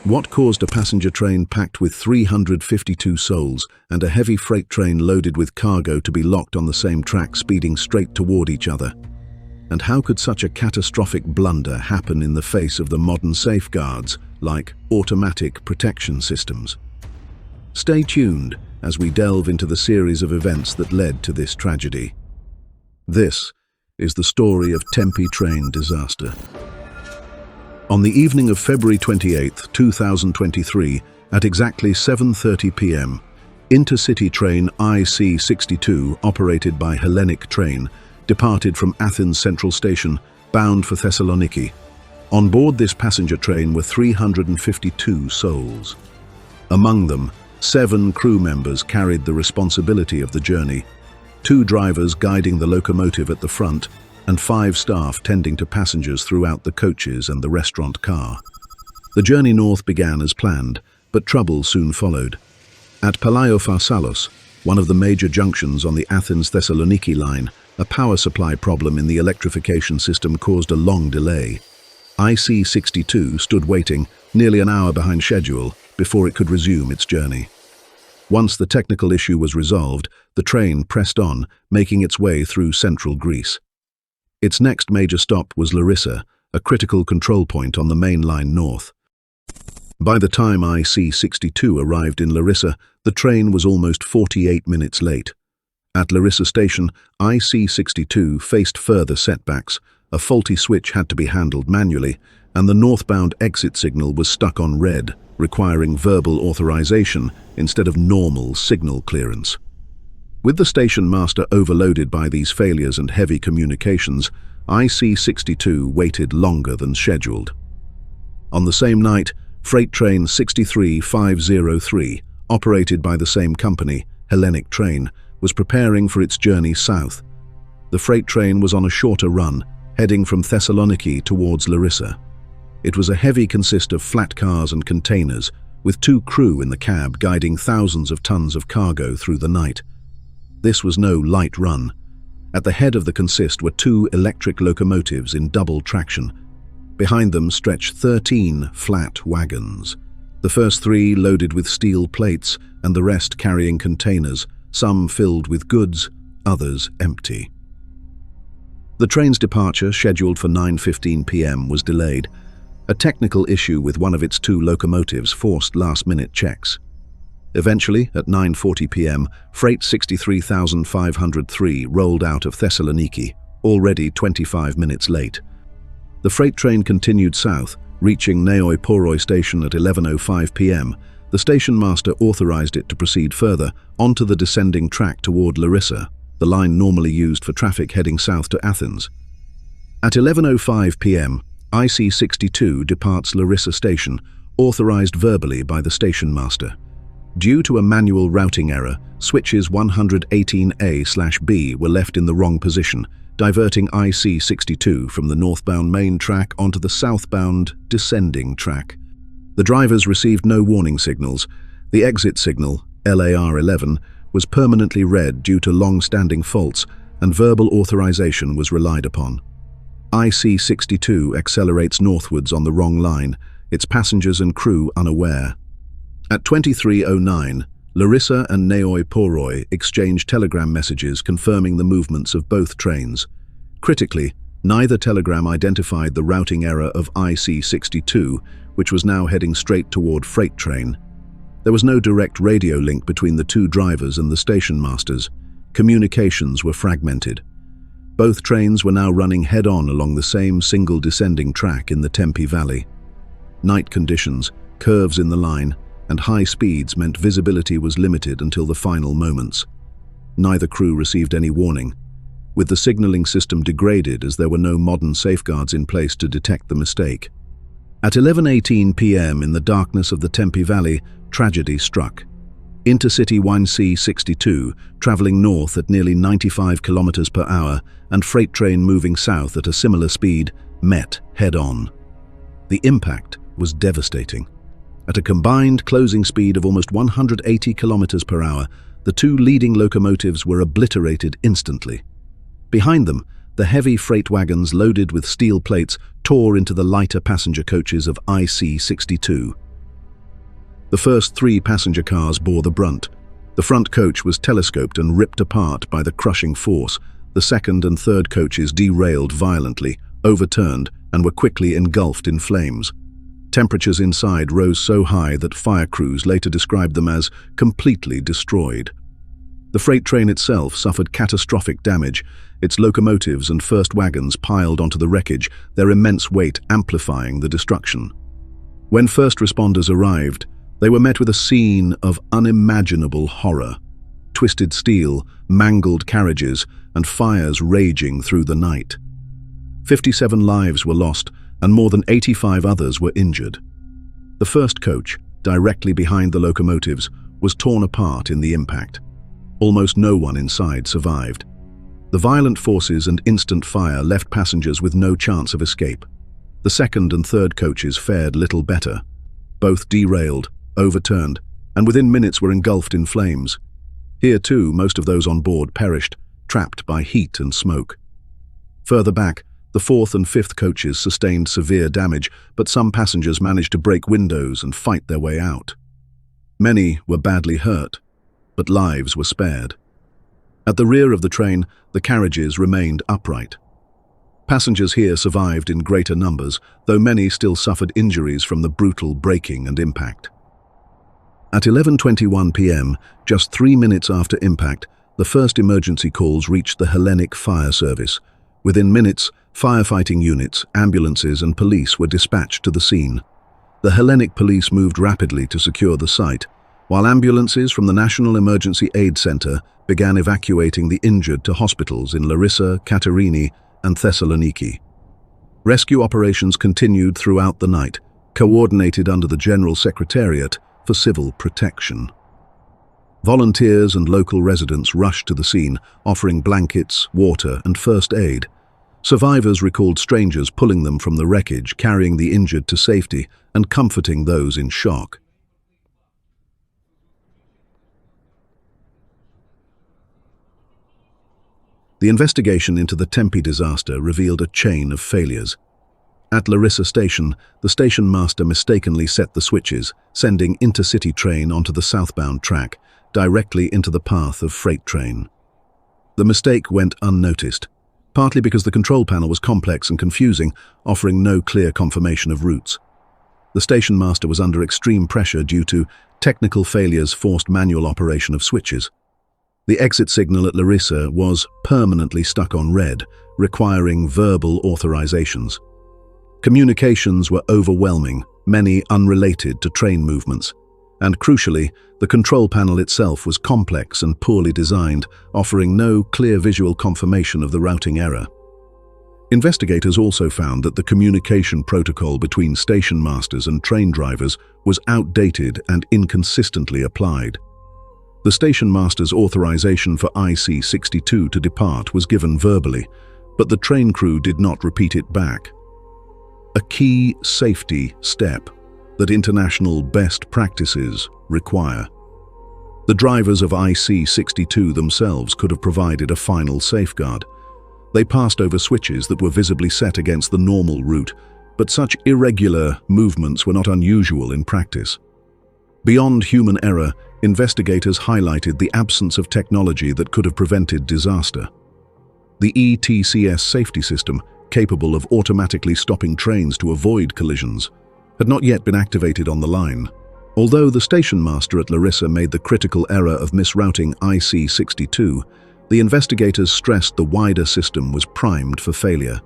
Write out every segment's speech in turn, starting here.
What caused a passenger train packed with 352 souls and a heavy freight train loaded with cargo to be locked on the same track speeding straight toward each other? And how could such a catastrophic blunder happen in the face of the modern safeguards, like automatic protection systems? Stay tuned as we delve into the series of events that led to this tragedy. This is the story of Tempi train disaster. On the evening of February 28, 2023, at exactly 7:30 p.m., InterCity train IC62, operated by Hellenic Train, departed from Athens Central Station, bound for Thessaloniki. On board this passenger train were 352 souls. Among them, 7 crew members carried the responsibility of the journey, 2 drivers guiding the locomotive at the front, and 5 staff tending to passengers throughout the coaches and the restaurant car. The journey north began as planned, but trouble soon followed. At Palaiofarsalos, one of the major junctions on the Athens-Thessaloniki line, a power supply problem in the electrification system caused a long delay. IC62 stood waiting, nearly an hour behind schedule, before it could resume its journey. Once the technical issue was resolved, the train pressed on, making its way through central Greece. Its next major stop was Larissa, a critical control point on the main line north. By the time IC62 arrived in Larissa, the train was almost 48 minutes late. At Larissa station, IC62 faced further setbacks. A faulty switch had to be handled manually, and the northbound exit signal was stuck on red, requiring verbal authorization instead of normal signal clearance. With the station master overloaded by these failures and heavy communications, IC62 waited longer than scheduled. On the same night, freight train 63503, operated by the same company, Hellenic Train, was preparing for its journey south. The freight train was on a shorter run, heading from Thessaloniki towards Larissa. It was a heavy consist of flat cars and containers, with 2 crew in the cab guiding thousands of tons of cargo through the night. This was no light run. At the head of the consist were 2 electric locomotives in double traction. Behind them stretched 13 flat wagons. The first 3 loaded with steel plates and the rest carrying containers, some filled with goods, others empty. The train's departure, scheduled for 9:15 p.m., was delayed. A technical issue with one of its 2 locomotives forced last-minute checks. Eventually, at 9:40 p.m., freight 63503 rolled out of Thessaloniki, already 25 minutes late. The freight train continued south, reaching Neoi Poroi station at 11:05 p.m. The station master authorized it to proceed further, onto the descending track toward Larissa, the line normally used for traffic heading south to Athens. At 11:05 p.m., IC62 departs Larissa station, authorized verbally by the station master. Due to a manual routing error, switches 118A/B were left in the wrong position, diverting IC62 from the northbound main track onto the southbound descending track. The drivers received no warning signals. The exit signal, LAR11, was permanently red due to long-standing faults, and verbal authorization was relied upon. IC62 accelerates northwards on the wrong line, its passengers and crew unaware. At 23:09, Larissa and Neoi Poroi exchanged telegram messages confirming the movements of both trains. Critically, neither telegram identified the routing error of IC62, which was now heading straight toward freight train. There was no direct radio link between the 2 drivers and the station masters. Communications were fragmented. Both trains were now running head-on along the same single descending track in the Tempi Valley. Night conditions, curves in the line, and high speeds meant visibility was limited until the final moments. Neither crew received any warning, with the signaling system degraded as there were no modern safeguards in place to detect the mistake. At 11:18 p.m. in the darkness of the Tempi Valley, tragedy struck. InterCity IC62, traveling north at nearly 95 kilometers per hour, and freight train moving south at a similar speed, met head-on. The impact was devastating. At a combined closing speed of almost 180 kilometers per hour, the 2 leading locomotives were obliterated instantly. Behind them, the heavy freight wagons loaded with steel plates tore into the lighter passenger coaches of IC62. The first 3 passenger cars bore the brunt. The front coach was telescoped and ripped apart by the crushing force. The second and third coaches derailed violently, overturned, and were quickly engulfed in flames. Temperatures inside rose so high that fire crews later described them as completely destroyed. The freight train itself suffered catastrophic damage, its locomotives and first wagons piled onto the wreckage, their immense weight amplifying the destruction. When first responders arrived, they were met with a scene of unimaginable horror. Twisted steel, mangled carriages, and fires raging through the night. 57 lives were lost, and more than 85 others were injured. The first coach, directly behind the locomotives, was torn apart in the impact. Almost no one inside survived. The violent forces and instant fire left passengers with no chance of escape. The second and third coaches fared little better. Both derailed, overturned, and within minutes were engulfed in flames. Here too, most of those on board perished, trapped by heat and smoke. Further back, the fourth and fifth coaches sustained severe damage, but some passengers managed to break windows and fight their way out. Many were badly hurt, but lives were spared. At the rear of the train, the carriages remained upright. Passengers here survived in greater numbers, though many still suffered injuries from the brutal braking and impact. At 11:21 p.m., just 3 minutes after impact, the first emergency calls reached the Hellenic Fire Service. Within minutes, firefighting units, ambulances and police were dispatched to the scene. The Hellenic police moved rapidly to secure the site, while ambulances from the National Emergency Aid Center began evacuating the injured to hospitals in Larissa, Katerini and Thessaloniki. Rescue operations continued throughout the night, coordinated under the General Secretariat for Civil Protection. Volunteers and local residents rushed to the scene, offering blankets, water and first aid. Survivors recalled strangers pulling them from the wreckage, carrying the injured to safety and comforting those in shock. The investigation into the Tempi disaster revealed a chain of failures. At Larissa station, the station master mistakenly set the switches, sending InterCity train onto the southbound track, directly into the path of freight train. The mistake went unnoticed, partly because the control panel was complex and confusing, offering no clear confirmation of routes. The station master was under extreme pressure due to technical failures forced manual operation of switches. The exit signal at Larissa was permanently stuck on red, requiring verbal authorizations. Communications were overwhelming, many unrelated to train movements. And crucially, the control panel itself was complex and poorly designed, offering no clear visual confirmation of the routing error. Investigators also found that the communication protocol between station masters and train drivers was outdated and inconsistently applied. The station master's authorization for IC62 to depart was given verbally, but the train crew did not repeat it back. A key safety step that international best practices require. The drivers of IC62 themselves could have provided a final safeguard. They passed over switches that were visibly set against the normal route, but such irregular movements were not unusual in practice. Beyond human error, investigators highlighted the absence of technology that could have prevented disaster. The ETCS safety system, capable of automatically stopping trains to avoid collisions, had not yet been activated on the line. Although the station master at Larissa made the critical error of misrouting IC62, the investigators stressed the wider system was primed for failure.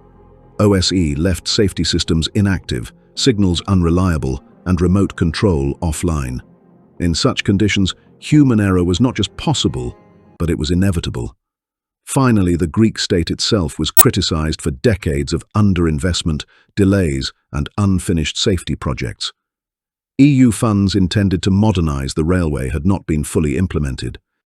OSE left safety systems inactive, signals unreliable, and remote control offline. In such conditions, human error was not just possible, but it was inevitable. Finally, the Greek state itself was criticized for decades of underinvestment, delays, and unfinished safety projects. EU funds intended to modernize the railway had not been fully implemented.